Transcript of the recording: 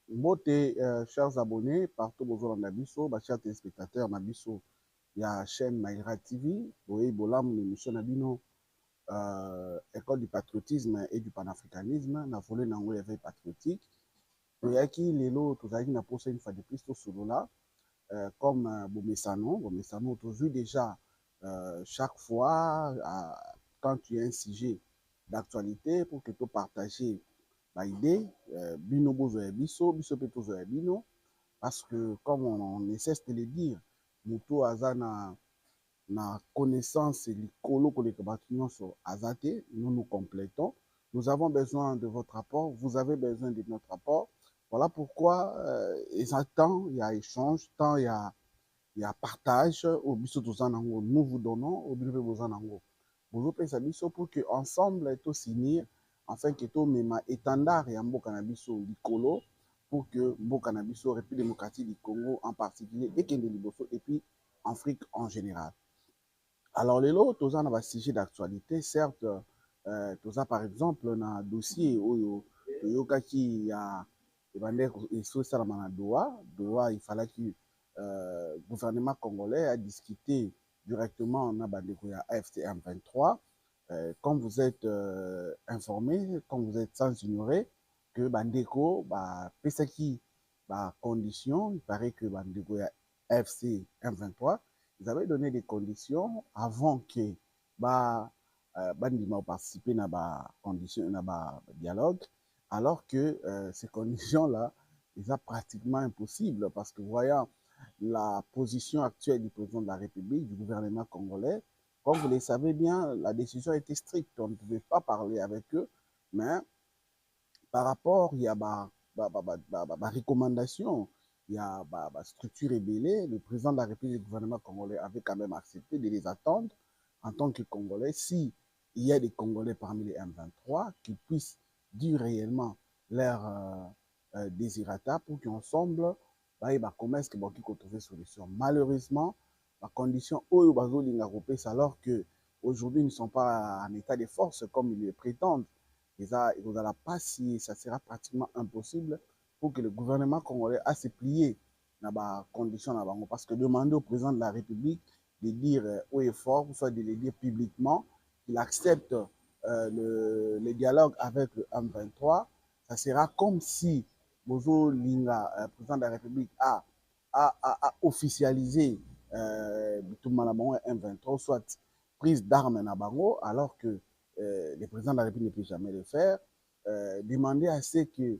Mbote, chers abonnés, partout bonjour dans Nabiso, chers téléspectateurs Nabiso, il y a la chaîne Maïra TV, oui, bolam l'émission Nabino, école du patriotisme et du panafricanisme, na volé nango l'éveil patriotique. Il y a qui les lots, tous aïe na posé une fois de plus sur là, comme Bomessano, toujours déjà chaque fois quand tu as un sujet d'actualité pour que tu partages idée, bino bozo ya biso, biso pe tozo ya bino, parce que comme on ne cesse de le dire, moto aza na connaissance likolo koleka bato nyonso aza te, nous complétons. Nous avons besoin de votre rapport, vous avez besoin de notre rapport. Voilà pourquoi il y a échange, tant il y a partage, au biso toza nango, nous vous donnons, au biso boza nango. Bozo pesa biso pour que ensemble to signer afin que to mema étendard ya mboka na biso likolo pour que mboka na biso République démocratique du Congo en particulier et kende liboso et puis Afrique en général. Alors lelo toza na ba sujet d'actualité, certes toza par exemple na dossier oyo toyokaki ya ebandeko esosalama na Doha, il fallait que gouvernement congolais a discuté directement na bandeko ya AFC M23. Comme vous êtes informé, comme vous êtes sans ignorer que bandeko pesaki conditions, il paraît que bandeko ya AFC M23 ils avaient donné des conditions avant que bandima participer na conditions na dialogue, alors que ces conditions-là, ils sont pratiquement impossibles parce que voyant la position actuelle du président de la République, du gouvernement congolais, comme vous le savez bien, la décision était stricte. On ne pouvait pas parler avec eux, mais par rapport, il y a recommandation, il y a structure ébellée. Le président de la République et le gouvernement congolais avait quand même accepté de les attendre en tant que Congolais. Si il y a des Congolais parmi les M23 qui puissent dire réellement leur désirata pour qu'ensemble, ils commerce que beaucoup trouver solution. Malheureusement, la condition où ils alors que aujourd'hui ils ne sont pas en état de force comme ils le prétendent. Ils n'ont pas si ça sera pratiquement impossible pour que le gouvernement congolais a se plier dans les conditions. Parce que demander au président de la République de dire haut et fort, soit de le dire publiquement, qu'il accepte le dialogue avec le M23, ça sera comme si Bozo Linga, président de la République, a officialisé le M23, soit prise d'armes na bango, alors que le président de la République ne peut jamais le faire, demander à ce que